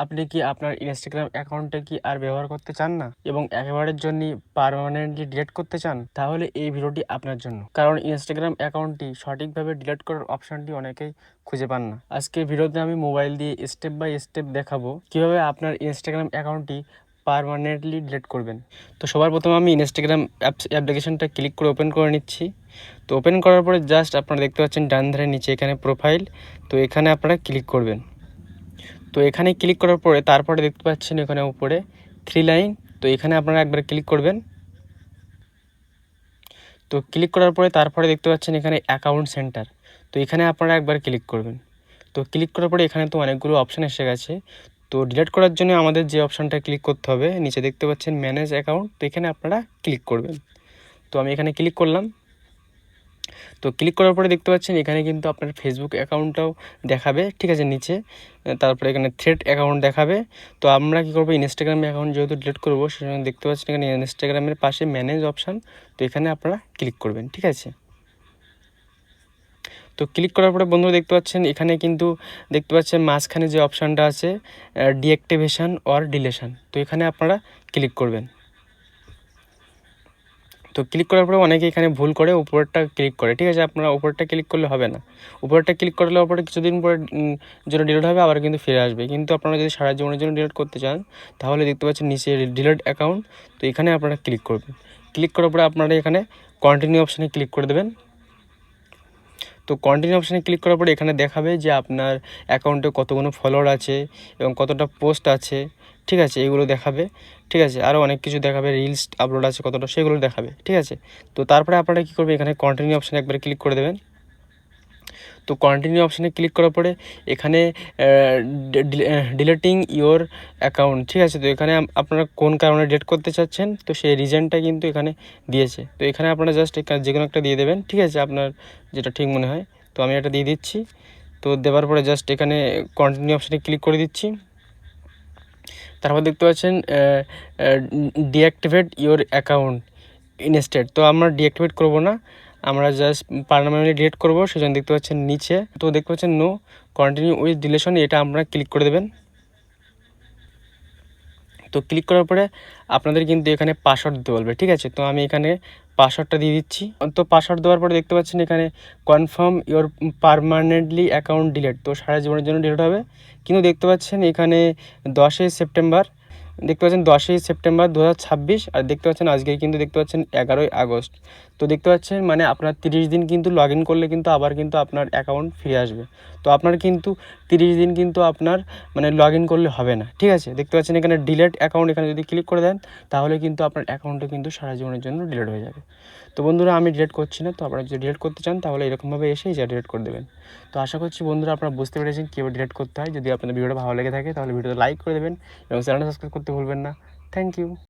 আপনি কি আপনার ইনস্টাগ্রাম অ্যাকাউন্টটা কি আর ব্যবহার করতে চান না এবং একেবারের জন্য পার্মানেন্টলি ডিলিট করতে চান? তাহলে এই ভিডিওটি আপনার জন্য। কারণ ইনস্টাগ্রাম অ্যাকাউন্টটি সঠিকভাবে ডিলিট করার অপশনটি অনেকেই খুঁজে পান না। আজকে ভিডিওতে আমি মোবাইল দিয়ে স্টেপ বাই স্টেপ দেখাবো কিভাবে আপনার ইনস্টাগ্রাম অ্যাকাউন্টটি পার্মানেন্টলি ডিলিট করবেন। তো সবার প্রথমে আমি ইনস্টাগ্রাম অ্যাপ্লিকেশনটা ক্লিক করে ওপেন করে নিচ্ছি। তো ওপেন করার পরে জাস্ট আপনারা দেখতে পাচ্ছেন ডান ধারে নিচে এখানে প্রোফাইল, তো এখানে আপনারা ক্লিক করবেন। তো এখানে ক্লিক করার পরে তারপরে দেখতে পাচ্ছেন এখানে উপরে 3 লাইন, তো এখানে আপনারা একবার ক্লিক করবেন। তো ক্লিক করার পরে তারপরে দেখতে পাচ্ছেন এখানে অ্যাকাউন্ট সেন্টার, তো এখানে আপনারা একবার ক্লিক করবেন। তো ক্লিক করার পরে এখানে তো অনেকগুলো অপশান এসে গেছে। তো ডিলিট করার জন্য আমাদের যে অপশানটা ক্লিক করতে হবে, নিচে দেখতে পাচ্ছেন ম্যানেজ অ্যাকাউন্ট, তো এখানে আপনারা ক্লিক করবেন। তো আমি এখানে ক্লিক করলাম। তো ক্লিক করার পরে দেখতে পাচ্ছেন এখানে কিন্তু আপনার ফেসবুক অ্যাকাউন্টটাও দেখাবে, ঠিক আছে, নিচে। তারপরে এখানে থ্রেড অ্যাকাউন্ট দেখাবে। তো আমরা কী করবো, ইনস্টাগ্রাম অ্যাকাউন্ট যেহেতু ডিলিট করবো সেজন্য দেখতে পাচ্ছেন এখানে ইনস্টাগ্রামের পাশে ম্যানেজ অপশান, তো এখানে আপনারা ক্লিক করবেন, ঠিক আছে। তো ক্লিক করার পরে বন্ধুরা দেখতে পাচ্ছেন এখানে কিন্তু দেখতে পাচ্ছেন মাঝখানে যে অপশানটা আছে ডিঅ্যাক্টিভেশন অর ডিলেশন, তো এখানে আপনারা ক্লিক করবেন। তো ক্লিক করার পরে অনেকে এখানে ভুল করে উপরেরটা ক্লিক করে, ঠিক আছে। আপনারা উপরেরটা ক্লিক করলে হবে না, উপরেরটা ক্লিক করলে পরে কিছুদিন পরে জন্য ডিলিট হবে, আবার কিন্তু ফিরে আসবে। কিন্তু আপনারা যদি সারা জীবনের জন্য ডিলিট করতে চান তাহলে দেখতে পাচ্ছেন নিচে ডিলিট অ্যাকাউন্ট, তো এখানে আপনারা ক্লিক করবেন। ক্লিক করার পরে আপনারা এখানে কন্টিনিউ অপশানে ক্লিক করে দেবেন। তো কন্টিনিউ অপশানে ক্লিক করার পরে এখানে দেখাবে যে আপনার অ্যাকাউন্টে কতগুলো ফলোয়ার আছে এবং কতটা পোস্ট আছে, ঠিক আছে, এগুলো দেখাবে, ঠিক আছে। আরও অনেক কিছু দেখাবে, রিলস আপলোড আছে কতটা, সেগুলো দেখাবে, ঠিক আছে। তো তারপরে আপনারা কী করবেন, এখানে কন্টিনিউ অপশানে একবারে ক্লিক করে দেবেন। তো কন্টিনিউ অপশানে ক্লিক করার পরে এখানে ডিলিটিং ইওর অ্যাকাউন্ট, ঠিক আছে। তো এখানে আপনারা কোন কারণে ডিলিট করতে চাচ্ছেন, তো সেই রিজনটা কিন্তু এখানে দিয়েছে। তো এখানে আপনারা জাস্ট যে কোনো একটা দিয়ে দেবেন, ঠিক আছে, আপনার যেটা ঠিক মনে হয়। তো আমি এটা দিয়ে দিচ্ছি। তো দেওয়ার পরে জাস্ট এখানে কন্টিনিউ অপশানে ক্লিক করে দিচ্ছি। তারপর দেখতে পাচ্ছেন ডিঅ্যাক্টিভেট ইওর অ্যাকাউন্ট ইনস্টেড, তো আমরা ডিঅ্যাক্টিভেট করব না, আমরা জাস্ট পার্মানেন্টলি ডিলিট করবো, সেজন্য দেখতে পাচ্ছেন নিচে তো দেখতে পাচ্ছেন নো কন্টিনিউ উইথ ডিলেশন, এটা আমরা ক্লিক করে দেবেন। তো ক্লিক করার পরে আপনাদের কিন্তু এখানে পাসওয়ার্ড দিতে বলবে, ঠিক আছে। তো আমি এখানে পাসওয়ার্ডটা দিয়ে দিচ্ছি। তো পাসওয়ার্ড দেওয়ার পরে দেখতে পাচ্ছেন এখানে confirm your permanently account delete, তো সারা জীবনের জন্য ডিলিট হবে। কিন্তু দেখতে পাচ্ছেন এখানে 10ই সেপ্টেম্বর, দেখতে পাচ্ছেন 10ই সেপ্টেম্বর 2026, আর দেখতে পাচ্ছেন আজকে কিন্তু দেখতে পাচ্ছেন 11ই আগস্ট। তো দেখতে পাচ্ছেন মানে আপনার 30 দিন কিন্তু লগ ইন করলে কিন্তু আবার কিন্তু আপনার অ্যাকাউন্ট ফিরে আসবে। তো আপনার কিন্তু 30 দিন কিন্তু আপনার মানে লগ ইন করলে হবে না, ঠিক আছে। দেখতে পাচ্ছেন এখানে ডিলিট অ্যাকাউন্ট, এখানে যদি ক্লিক করে দেন তাহলে কিন্তু আপনার অ্যাকাউন্টে কিন্তু সারা জীবনের জন্য ডিলিট হয়ে যাবে। তো বন্ধুরা আমি ডিলিট করছি না, তো আপনারা যদি ডিলিট করতে চান তাহলে এরকমভাবে এসেই যা ডিলিট করে দেবেন। তো আশা করছি বন্ধুরা আপনারা বুঝতে পেরেছেন কীভাবে ডিলিট করতে হয়। যদি আপনাদের ভিডিওটা ভালো লেগে থাকে তাহলে ভিডিওটা লাইক করে দেবেন এবং চ্যানেলটা সাবস্ক্রাইব করতে ভুলবেন না। Thank you.